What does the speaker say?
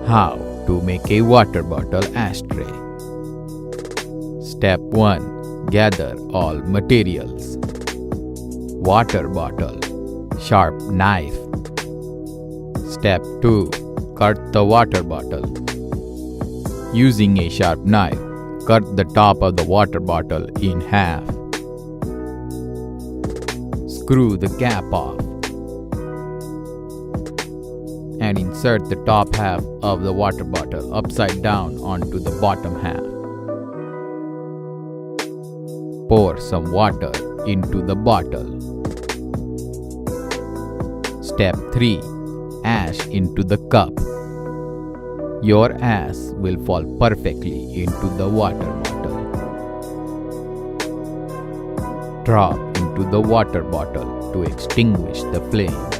How to make a water bottle ashtray. Step 1. Gather all materials. Water bottle, sharp knife. Step 2. Cut the water bottle. Using a sharp knife, cut the top of the water bottle in half. Screw the cap off and insert the top half of the water bottle upside down onto the bottom half. Pour some water into the bottle. Step 3. Ash into the cup. Your ash will fall perfectly into the water bottle. Drop into the water bottle to extinguish the flame.